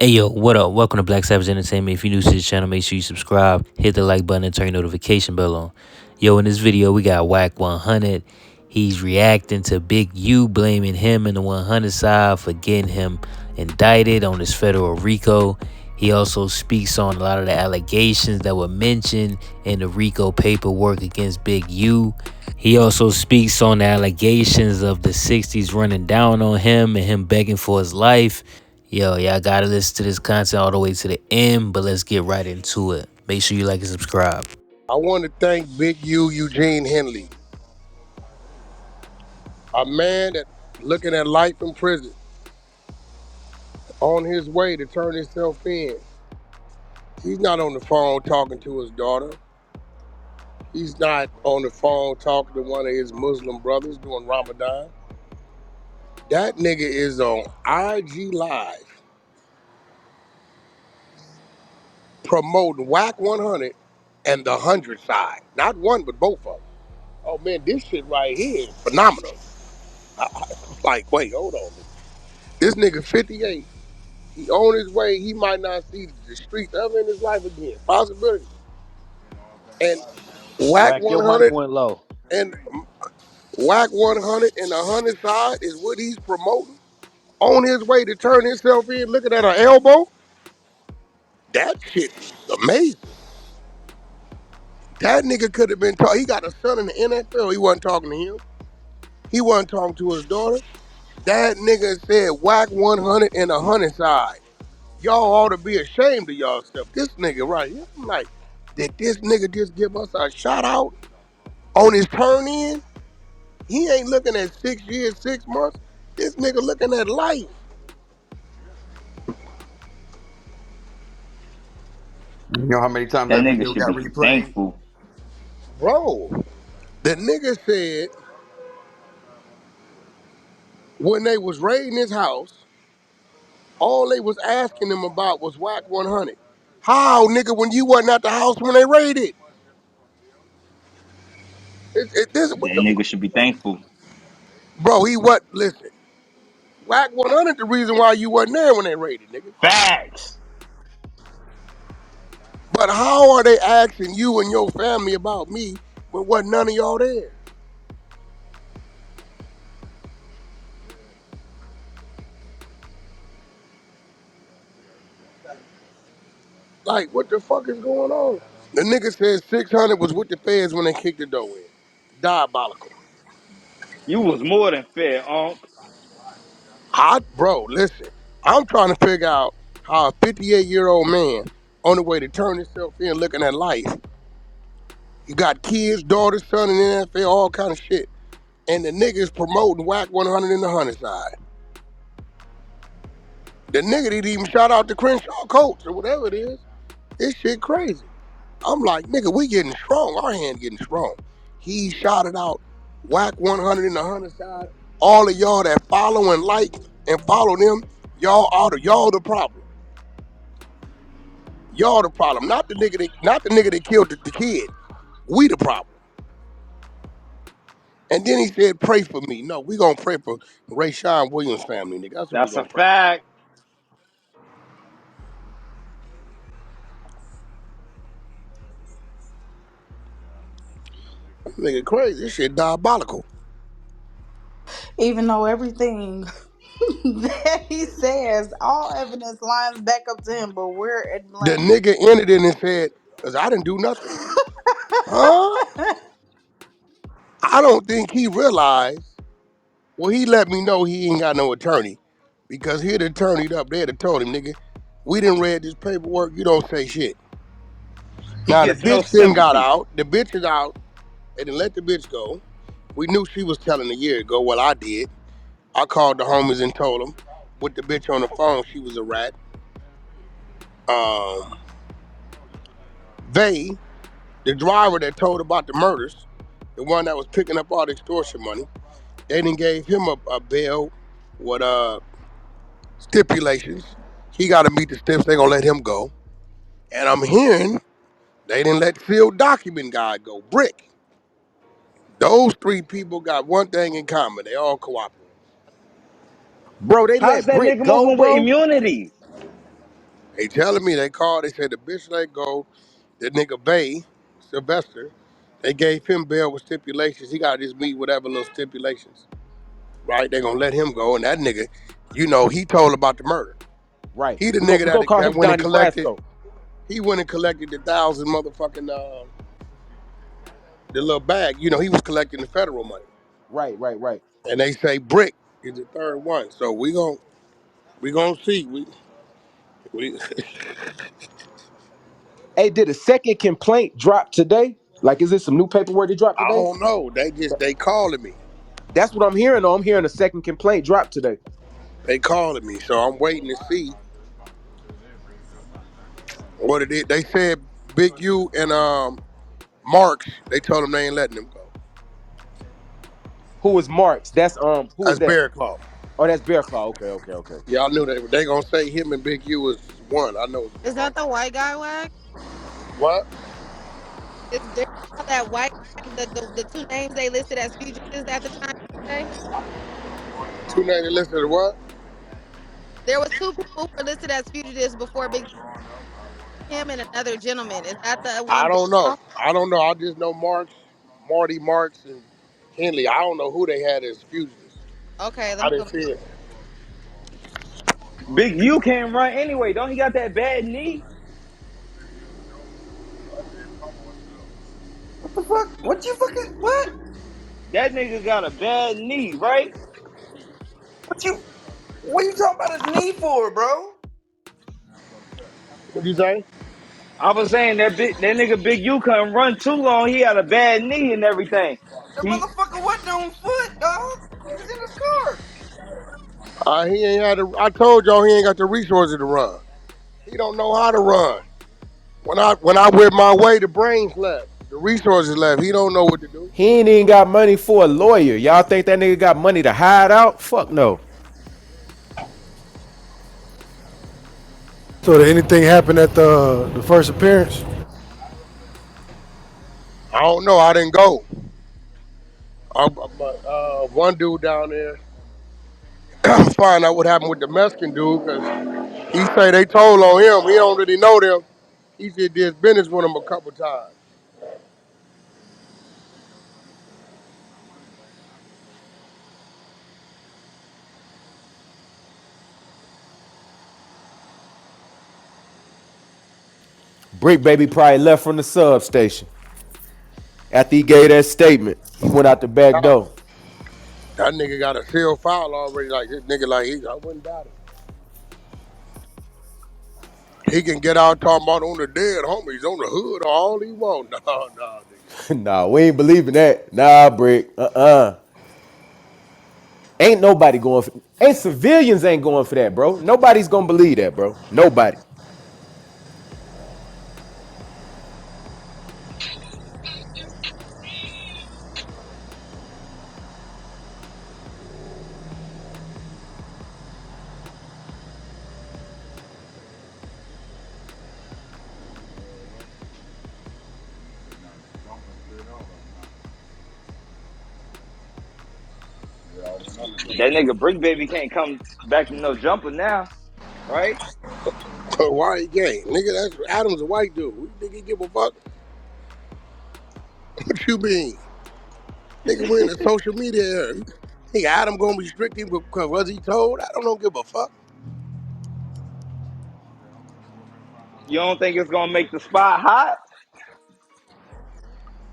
Hey yo, what up? Welcome to Black Savage Entertainment. If you're new to the channel, make sure you subscribe, hit the like button, and turn your notification bell on. Yo, in this video, we got Wack 100. He's reacting to Big U blaming him and the 100 side for getting him indicted on this federal Rico. He also speaks on a lot of the allegations that were mentioned in the Rico paperwork against Big U. He also speaks on the allegations of the 60s running down on him and him begging for his life. Yo, y'all gotta listen to this content all the way to the end, but let's get right into it. Make sure you like and subscribe. I want to thank Big U Eugene Henley, a man that looking at life in prison, on his way to turn himself in. He's not on the phone talking to his daughter. He's not on the phone talking to one of his Muslim brothers during Ramadan. That nigga is on IG Live promoting Wack 100 and the 100 side. Not one, but both of them. Oh man, this shit right here is phenomenal. I'm like, wait, hold on. This nigga 58. He on his way. He might not see the streets ever in his life again. Possibility. And Whack Wack, your mic 100 went low. and Whack 100 and the 100 side is what he's promoting. On his way to turn himself in, looking at her elbow. That shit is amazing. That nigga could have been talking. He got a son in the NFL. He wasn't talking to him. He wasn't talking to his daughter. That nigga said Whack 100 and the 100 side. Y'all ought to be ashamed of y'all stuff. This nigga right here, I'm like, did this nigga just give us a shout out on his turn in? He ain't looking at 6 years, 6 months. This nigga looking at life. You know how many times That that nigga video should got be replayed? thankful. Bro, the nigga said when they was raiding his house, all they was asking him about was Whack 100. How, nigga, when you wasn't at the house when they raided? This That what the nigga should be thankful. bro, he what listen. Whack 100 the reason why you wasn't there when they raided, nigga. Facts. But how are they asking you and your family about me when wasn't none of y'all there? Like, what the fuck is going on? The nigga said 600 was with the feds when they kicked the door in. Diabolical. You was more than fair, Unc. Bro, listen. I'm trying to figure out how a 58-year-old man on the way to turn himself in looking at life. You got kids, daughters, son in the NFL, all kind of shit. And the niggas promoting Whack 100 in the 100 side. The nigga didn't even shout out to Crenshaw Coach or whatever it is. This shit crazy. I'm like, nigga, we getting strong. Our hand getting strong. He shouted out Whack 100 in the 100 side. All of y'all that follow and like and follow them, y'all the problem. Y'all the problem. Not the nigga that killed the kid. We the problem. And then he said, pray for me. No, we gonna pray for Ray Sean Williams' family, nigga. That's what we That's a gonna pray for. fact. Nigga crazy. This shit diabolical. Even though everything that he says, all evidence lines back up to him, but we're at The blame. nigga ended it and said, cause I didn't do nothing. Huh? I don't think he realized. Well, he let me know he ain't got no attorney. Because he'd have turned up, they'd have told him, nigga, we didn't read this paperwork, you don't say shit. He Now the gets no bitch then got sympathy. out, the bitch is out, they didn't let the bitch go. We knew she was telling a year ago, well I did. I called the homies and told them, with the bitch on the phone, she was a rat. Um, they, the driver that told about the murders, the one that was picking up all the extortion money, they didn't gave him a bail with stipulations. He got to meet the steps. They gonna let him go. And I'm hearing they didn't let sealed document guy go. Brick. Those three people got one thing in common. They all cooperate. Bro, they How's let that Brick nigga go, moving with bro. immunity? They telling me they called. They said the bitch let go. The nigga Bay, Sylvester, they gave him bail with stipulations. He got to just meet whatever little stipulations. Right? They gonna let him go. And that nigga, he told about the murder. Right. He the We go nigga we gonna call that him went and Donnie collected. Brasco. He went and collected the 1,000 motherfucking the little bag. He was collecting the federal money. Right, right, right. And they say Brick is the third one. So we gonna see. We Hey, did a second complaint drop today? Like, is this some new paperwork that dropped I today? don't know. They calling me. That's what I'm hearing. Though. I'm hearing a second complaint drop today. They calling me. So I'm waiting to see what it is. They said Big U and Marks. They told him they ain't letting him go. Who is Marks? That's who is That's that? Bear Claw. Oh, that's Bear Claw. Okay, okay, okay. Yeah, I knew they gonna say him and Big U was one. I know. Is that the white guy, Wack? What? Is there that white the two names they listed as fugitives at the time yesterday? Two names listed as what? There was two people who were listed as fugitives before Big him and another gentleman. Is that the I one? don't know. I don't know. I just know Marty Marks, and Henley. I don't know who they had as fugitives. Okay, let I me didn't go. see it. Big U can't run anyway. Don't he got that bad knee? What the fuck? What you fucking what? That nigga got a bad knee, right? What you talking about his knee for, bro? What'd you say? I was saying that nigga Big U couldn't run too long. He had a bad knee and everything. The He motherfucker wasn't on foot, dog. He was in his car. He ain't had. I told y'all he ain't got the resources to run. He don't know how to run. When I went my way, the brains left. The resources left. He don't know what to do. He ain't even got money for a lawyer. Y'all think that nigga got money to hide out? Fuck no. So did anything happen at the first appearance? I don't know. I didn't go. But one dude down there find out what happened with the Mexican dude because he say they told on him. He don't really know them. He just did business with them a couple times. Brick Baby probably left from the substation. After he gave that statement, he went out the back Nah, door. that nigga got a sealed file already. Like this nigga, I wouldn't doubt it. He can get out talking about on the dead homies on the hood or all he want. No, no, nigga. Nah, we ain't believing that. Nah, Brick. Ain't nobody going for ain't civilians ain't going for that, bro. Nobody's gonna believe that, bro. Nobody. that nigga Brick Baby can't come back to no jumper now, right? Why he gay? Nigga, that's Adam's a white dude. You think he give a fuck? What you mean? Nigga, we're in the social media era. Think Adam gonna restrict him because was he told? I don't give a fuck. You don't think it's gonna make the spot hot?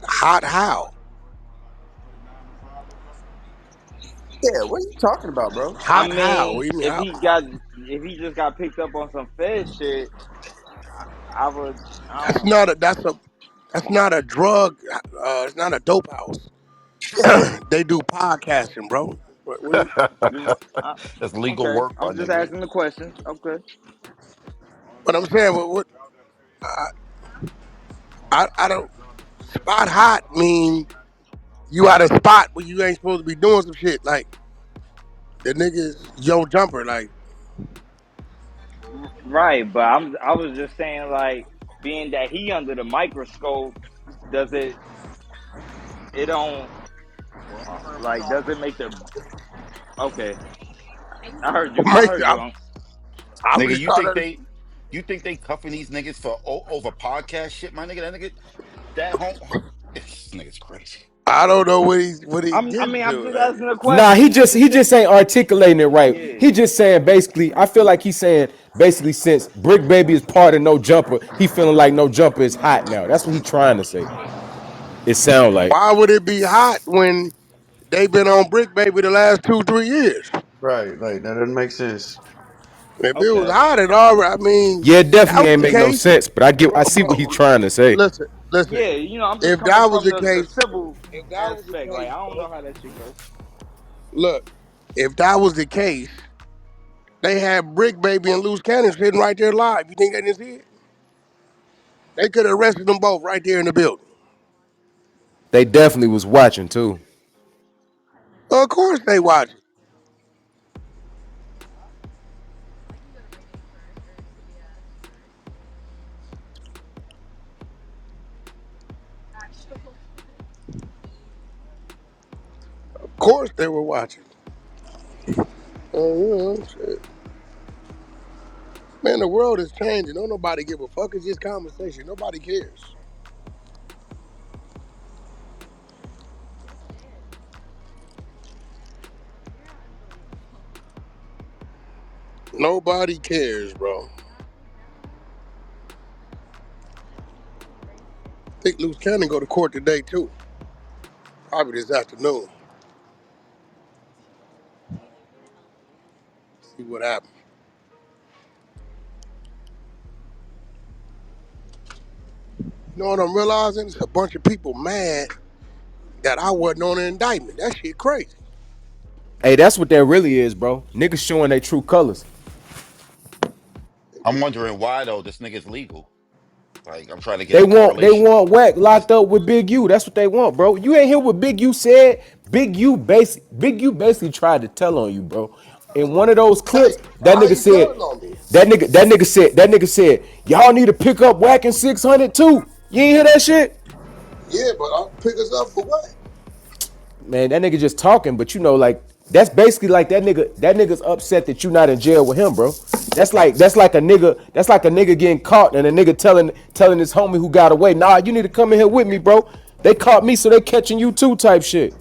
Hot how? Yeah, what are you talking about, bro? I Hot how? mean, What do you mean if how? he just got picked up on some Fed shit, I would I That's don't not a that's not a drug. It's not a dope house. They do podcasting, bro. What do you? you I, That's legal okay. work, my I'm just nigga. asking the question. Okay. But I'm saying, what I don't. Spot hot mean you at a spot where you ain't supposed to be doing some shit. Like the niggas Joe Jumper. Like Right, but I was just saying like being that he under the microscope, does it don't like does it make the okay? I heard you. what I makes heard you. I'm On I'm Nigga, just you trying think to. they? You think they cuffing these niggas for over podcast shit, my nigga? That nigga, that home, this nigga's crazy. I don't know what he I getting mean, I'm to. just asking a Nah, question. I'm he just just saying. ain't articulating it right. Yeah. He just saying basically, I feel like he's saying basically since Brick Baby is part of No Jumper, he feeling like No Jumper is hot now. That's what he trying to say. It sound like. Why would it be hot when they been on Brick Baby the last 2-3 years? Right, like that doesn't make sense. If it was Okay. hot at all, I mean, Yeah, it that definitely was ain't the make no case. sense, but I see what he's Bro, trying to say. listen. Yeah, I'm just If coming that was from the the case, civil if that was the aspect. Like, case, I don't bro, know how that shit go. look, if that was the case, they had Brick Baby and Loose Cannon sitting right there live. You think they didn't see it? They could have arrested them both right there in the building. They definitely was watching too. Of course they watching. Of course they were watching. Shit. Man, the world is changing. Don't nobody give a fuck. It's just conversation. Nobody cares. Nobody cares, bro. I think Loose Cannon go to court today too. Probably this afternoon. See what happens. You know what I'm realizing? It's a bunch of people mad that I wasn't on an indictment. That shit crazy. Hey, that's what that really is, bro. Niggas showing their true colors. I'm wondering why though. This nigga's legal. Like, I'm trying to get They a want they correlation. want Wack locked up with Big U. That's what they want, bro. You ain't hear what Big U said. Big U basically tried to tell on you, bro. In one of those Hey, clips, that how nigga you said, telling on me? that nigga said, y'all need to pick up Wack in 600 too. You ain't hear that shit? Yeah, but I'll pick us up for what? Man, that nigga just talking, but you know, like that's basically like that nigga's upset that you not in jail with him, bro. That's like a nigga getting caught and a nigga telling his homie who got away, nah, you need to come in here with me, bro. They caught me, so they catching you too, type shit.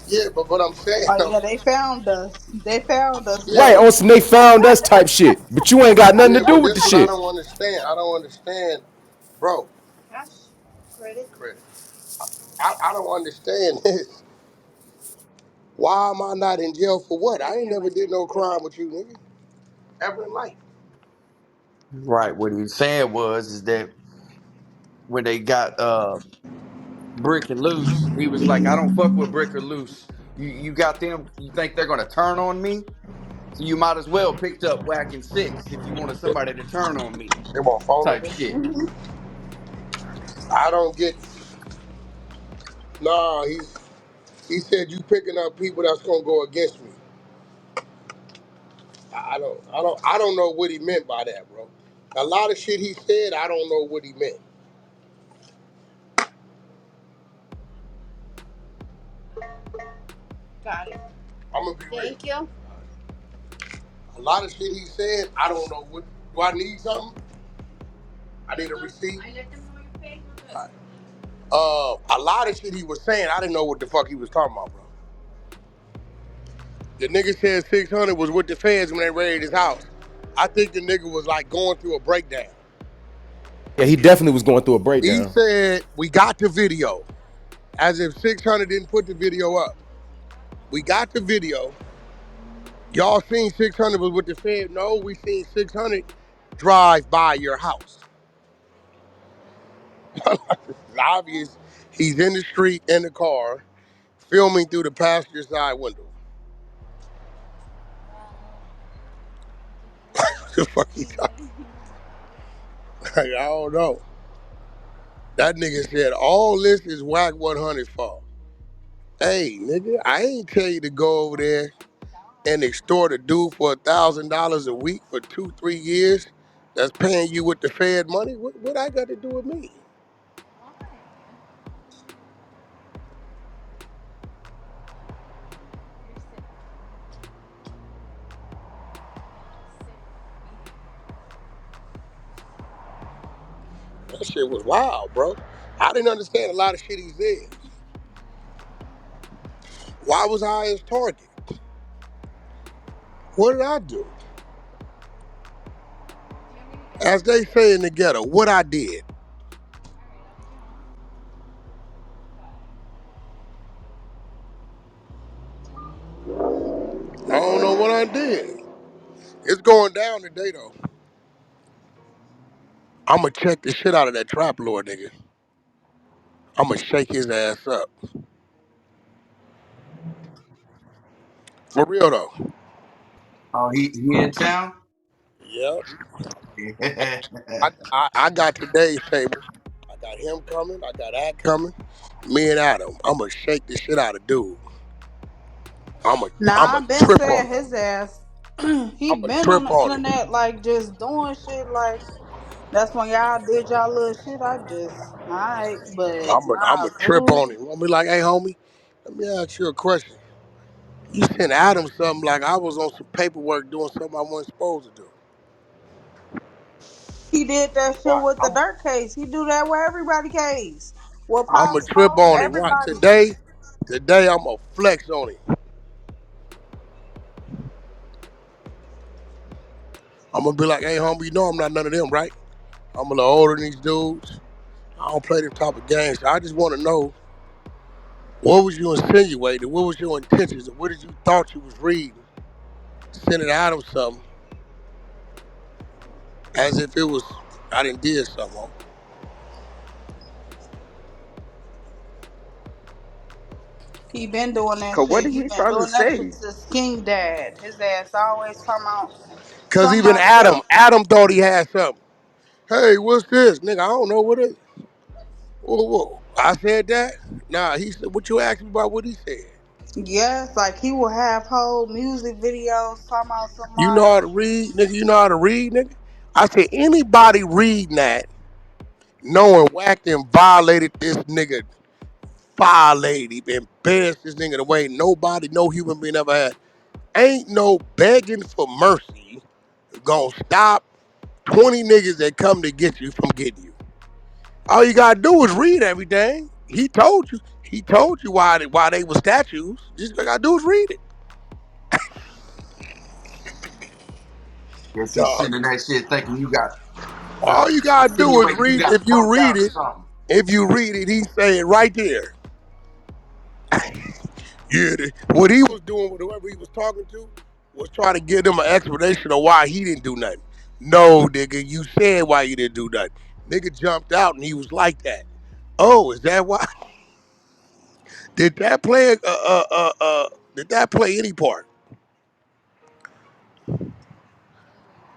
Yeah, but what I'm saying, Oh yeah, they found us. They found us, yeah, Right, but on Zesty. some they found us type shit. But you ain't got nothing to yeah, do but with this the is what I shit. don't understand. I don't understand, bro. Credit. I don't understand this. Why am I not in jail for what? I ain't never did no crime with you, nigga. Ever in life. Right. What he said was is that when they got Brick and Loose, he was like, I don't fuck with Brick or Loose. You got them. You think they're gonna turn on me? So you might as well picked up Whack and Six if you wanted somebody to turn on me, They want phone type numbers. shit. I don't get. Nah, he said you picking up people that's gonna go against me. I don't know what he meant by that, bro. A lot of shit he said, I don't know what he meant. I'm gonna be real. A lot of shit he said, I don't know what. Do I need something? I need a receipt. Alright. A lot of shit he was saying, I didn't know what the fuck he was talking about, bro. The nigga said 600 was with the feds when they raided his house. I think the nigga was like going through a breakdown. Yeah, he definitely was going through a He breakdown. said, we got the video. As if 600 didn't put the video up. We got the video. Y'all seen 600 was with the fed? No, we seen 600 drive by your house. It's obvious he's in the street in the car, filming through the passenger side window. What the fuck he talking? I don't know. That nigga said all this is Wack 100 fault. Hey, nigga, I ain't tell you to go over there and extort a dude for $1,000 a week for 2-3 years. That's paying you with the Fed money. What I got to do with me? That shit was wild, bro. I didn't understand a lot of shit he said. Why was I his target? What did I do? As they say in the ghetto, what I did. I don't know what I did. It's going down today though. I'ma check the shit out of that trap lord nigga. I'ma shake his ass up. For real though. Oh, he in town? Yep. Yeah. I got today's table. I got him coming. I got Act coming. Me and Adam. I'ma shake the shit out of dude. I'ma Nah, I'ma I been trip on saying him. his ass. He I'ma been on trip the on him. internet like just doing shit like that's when y'all did y'all little shit. I just alright, but I'ma nah, trip fool. on him. I'ma be like, hey homie, let me ask you a question. You sent Adam something like I was on some paperwork doing something I wasn't supposed to do. He did that shit Well, with the dirt case. He do that with everybody case. With I'ma Pop trip Smoke, on him. Right. everybody. Today I'ma flex on him. I'm gonna be like, hey homie, you know I'm not none of them, right? I'm a little older than these dudes. I don't play them type of games. So I just wanna know what was you insinuating? What was your intentions? And what did you thought you was reading? Sending Adam something as if it was I didn't did something. He been doing that Cause what shit. did He he been try to doing that say? shit since King Dad. His ass always come out Cause even somebody else. Adam thought he had something. Hey, what's this? Nigga, I don't know what it is. Whoa, whoa. I said that? Nah, he said what you asked me about what he said. Yes, like he will have whole music videos talking about You know how somebody. to read, nigga, you know how to read, nigga? I said anybody reading that knowing Wack and violated this nigga, violated him, embarrassed this nigga the way nobody, no human being ever had. Ain't no begging for mercy gonna stop 20 niggas that come to get you from getting you. All you gotta do is read everything. He told you. He told you why they were statues. Just all you gotta do is read it. guess he's Dog. sending that shit thinking you got All you gotta do is insinuating you read. got If you punked read out or it, something. he say it right there. Yeah, what he was doing with whoever he was talking to was trying to give them an explanation of why he didn't do nothing. No, nigga, you said why you didn't do nothing. Nigga jumped out and he was like that. Oh, is that why? Did that play? Did that play any part,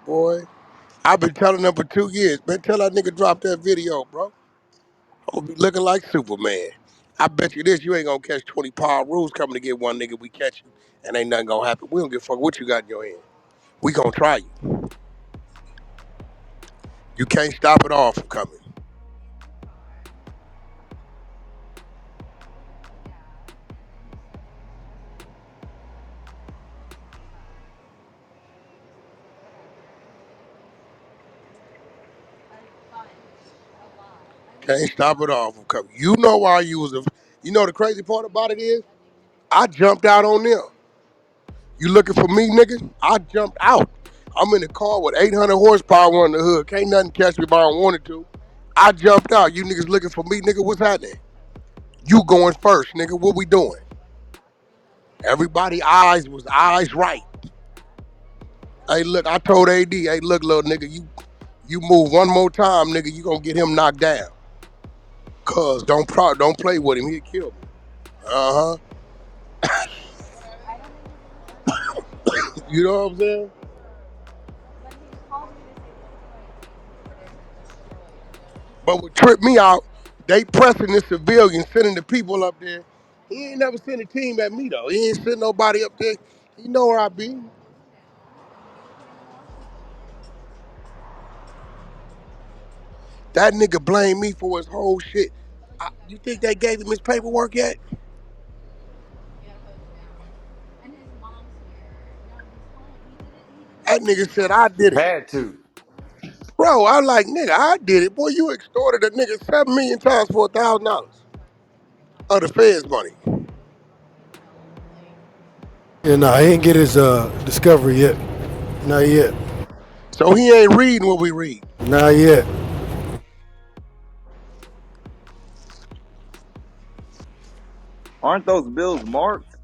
boy? I've been telling them for 2 years. Man, tell that nigga drop that video, bro. I'm gonna be looking like Superman. I bet you this, you ain't gonna catch 20 pound rules coming to get one nigga. We catch you, and ain't nothing gonna happen. We don't give a fuck what you got in your hand. We gonna try you. You can't stop it all from coming. Can't stop it all from coming. You know why you was a. You know the crazy part about it is, I jumped out on them. You looking for me, nigga? I jumped out. I'm in the car with 800 horsepower on the hood. Can't nothing catch me if I don't want it to. I jumped out. You niggas looking for me, nigga? What's happening? You going first, nigga. What we doing? Everybody eyes right. Hey, look, I told AD, hey, look, little nigga, you move one more time, nigga, you gonna get him knocked down. Cuz don't play with him, he'll kill me. Uh-huh. You know what I'm saying? But what tripped me out, they pressing the civilians, sending the people up there. He ain't never sent a team at me though. He ain't sent nobody up there. He know where I be. That nigga blamed me for his whole shit. You think they gave him his paperwork yet? That nigga said I did it. Had to. Bro, I'm like, nigga, I did it. Boy, you extorted a nigga 7 million times for $1,000 of the feds money. Yeah, nah, he ain't get his discovery yet. Not yet. So he ain't reading what we read. Not yet. Aren't those bills marked?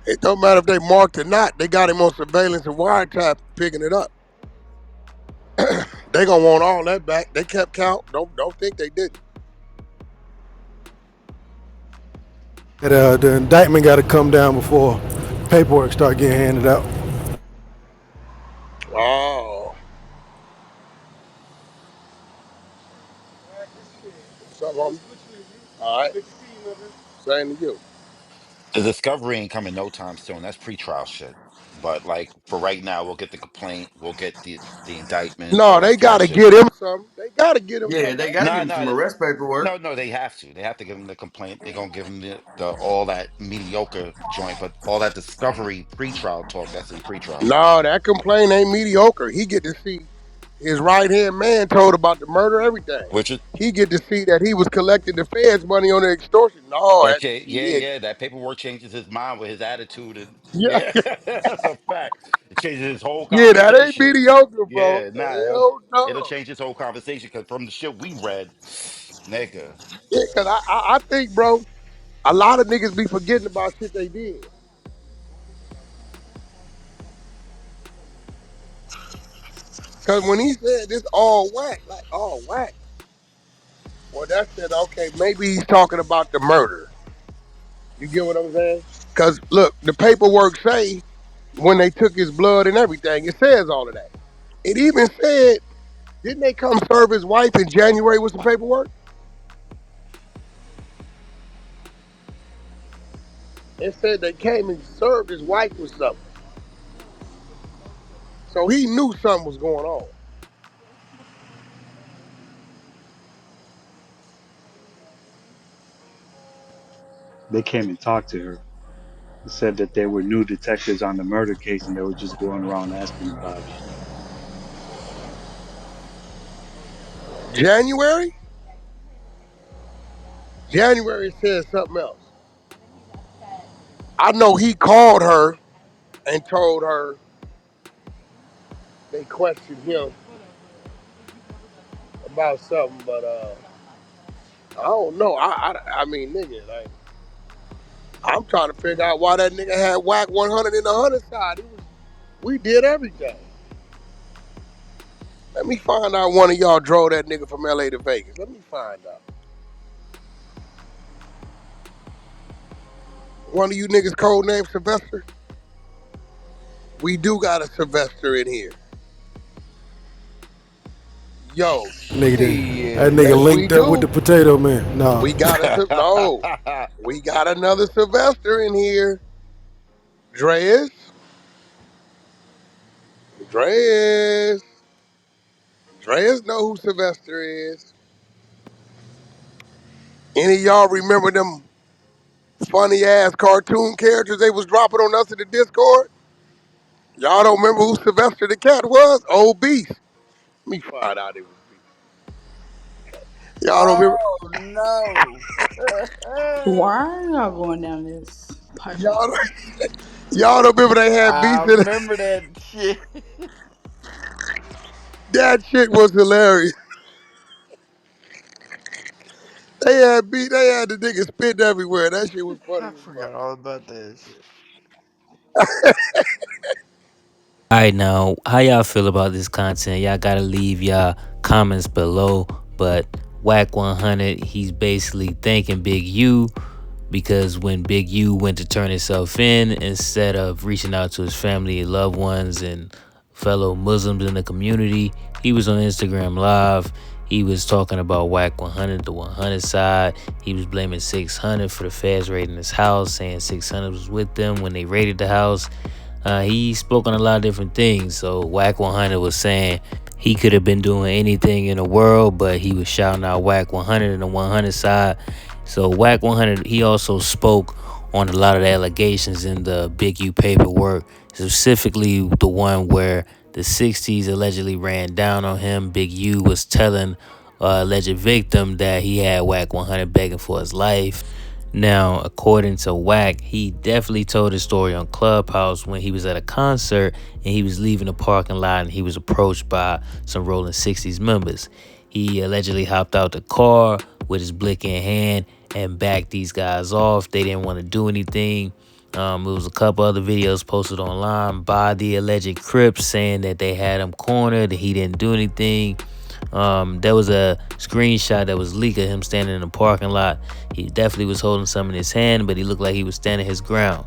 It don't matter if they marked or not. They got him on surveillance and wiretap picking it up. They gonna want all that back. They kept count. Don't think they didn't. And, the indictment got to come down before paperwork start getting handed out. Oh, what's up, homie? All right, same to you. The discovery ain't coming no time soon. That's pre-trial shit. But like for right now, we'll get the complaint, we'll get the indictment, No, all they that kind of gotta shit. get him some. They gotta get him Yeah, some, they right? got to No, give him some no, arrest paperwork. no. They have to. They have to give him the complaint. They're gonna give him the all that mediocre joint, but all that discovery pre-trial talk. That's the pre-trial shit. No, that complaint ain't mediocre. He get to see his right hand man told about the murder, everything. Which is He get to see that he was collecting the feds money on the extortion. No, that that shit, yeah, shit. yeah. That paperwork changes his mind with his attitude, and Yeah, yeah, that's a fact. It changes his whole yeah, that ain't conversation. mediocre, bro. Yeah, nah, Hell it'll no. change his whole conversation because from the shit we read, nigga. Yeah, cause I think, bro, a lot of niggas be forgetting about shit they did. Cause when he said this all whack, like all whack, well, that said, okay, maybe he's talking about the murder. You get what I'm saying? Cause look, the paperwork say when they took his blood and everything, it says all of that. It even said, didn't they come serve his wife in January with some paperwork? It said they came and served his wife with something. So he knew something was going on. They came and talked to her. It said that they were new detectives on the murder case and they were just going around asking about it. January? January said something else. I know he called her and told her they questioned him about something, but I don't know. I mean, nigga, like I'm trying to figure out why that nigga had whack 100 in the 100 side. We did everything. Let me find out one of y'all drove that nigga from LA to Vegas. Let me find out. One of you niggas code name Sylvester? We do got a Sylvester in here. Yo, Nigga, that Shit. nigga yes we linked up with the do. potato man. Nah. We got a no. We got another Sylvester in here. Dreas. Dreas. Dreas know who Sylvester is. Any of y'all remember them funny ass cartoon characters they was dropping on us in the Discord? Y'all don't remember who Sylvester the Cat was? Old Beast. Let me find out it was Beast. Y'all don't remember? Oh no. Why are y'all going down this Y'all pipeline? don't, y'all don't remember they had I Beast in it? remember that shit. That shit was hilarious. They had Beast, they had the nigga spitting everywhere. That shit was funny I as forgot fuck. all about that shit. All right, now, how y'all feel about this content? Y'all gotta leave y'all comments below. But Wack 100, he's basically thanking Big U because when Big U went to turn himself in, instead of reaching out to his family and loved ones and fellow Muslims in the community, he was on Instagram Live. He was talking about Wack 100, the 100 side. He was blaming 600 for the feds raiding his house, saying 600 was with them when they raided the house. He spoke on a lot of different things. So Wack 100 was saying he could have been doing anything in the world, but he was shouting out Wack 100 and the 100 side. So Wack 100, he also spoke on a lot of the allegations in the Big U paperwork, specifically the one where The 60s allegedly ran down on him. Big U was telling alleged victim that he had Wack 100 begging for his life. Now, according to Wack, he definitely told his story on Clubhouse when he was at a concert and he was leaving the parking lot and he was approached by some Rolling 60s members. He allegedly hopped out the car with his blick in hand and backed these guys off. They didn't want to do anything. There was a couple other videos posted online by the alleged Crips saying that they had him cornered, he didn't do anything. There was a screenshot that was leaked of him standing in the parking lot. He definitely was holding something in his hand, but he looked like he was standing his ground.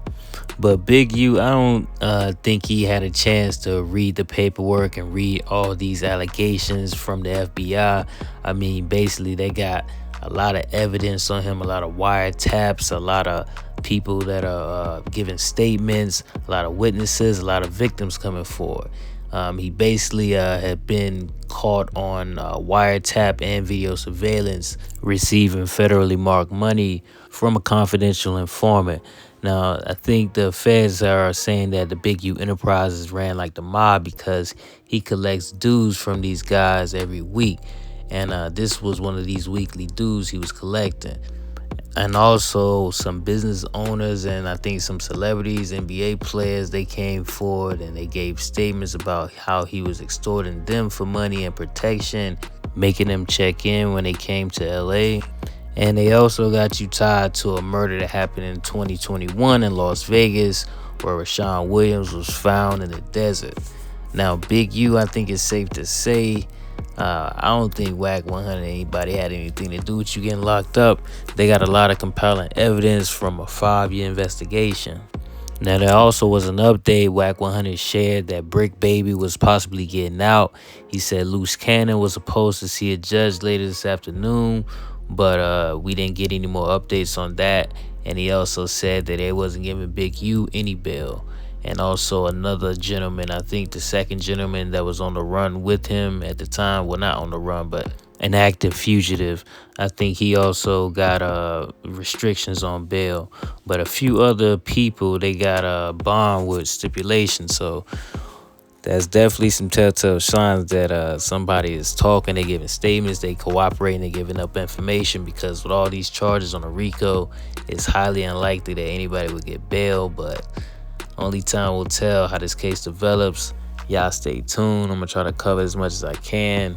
But Big U, I don't think he had a chance to read the paperwork and read all these allegations from the FBI. I mean, basically, they got a lot of evidence on him, a lot of wiretaps, a lot of people that are giving statements, a lot of witnesses, a lot of victims coming forward. He basically had been caught on wiretap and video surveillance, receiving federally marked money from a confidential informant. Now, I think the feds are saying that the Big U Enterprises ran like the mob because he collects dues from these guys every week. And this was one of these weekly dues he was collecting. And also some business owners and I think some celebrities, NBA players, they came forward and they gave statements about how he was extorting them for money and protection, making them check in when they came to LA. And they also got you tied to a murder that happened in 2021 in Las Vegas where Rashawn Williams was found in the desert. Now, Big U, I think it's safe to say, I don't think Wack 100 anybody had anything to do with you getting locked up. They got a lot of compelling evidence from a 5-year investigation. Now, there also was an update. Wack 100 shared that Brick Baby was possibly getting out. He said Loose Cannon was supposed to see a judge later this afternoon, but we didn't get any more updates on that. And he also said that they wasn't giving Big U any bail. And also another gentleman, I think the second gentleman that was on the run with him at the time, well, not on the run, but an active fugitive, I think he also got restrictions on bail. But a few other people, they got a bond with stipulation. So that's definitely some telltale signs that somebody is talking, they giving statements, they cooperating, they giving up information, because with all these charges on a Rico, it's highly unlikely that anybody would get bail. But only time will tell how this case develops. Y'all stay tuned. I'm going to try to cover as much as I can.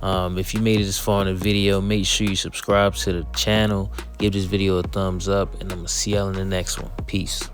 If you made it this far in the video, make sure you subscribe to the channel. Give this video a thumbs up. And I'm going to see y'all in the next one. Peace.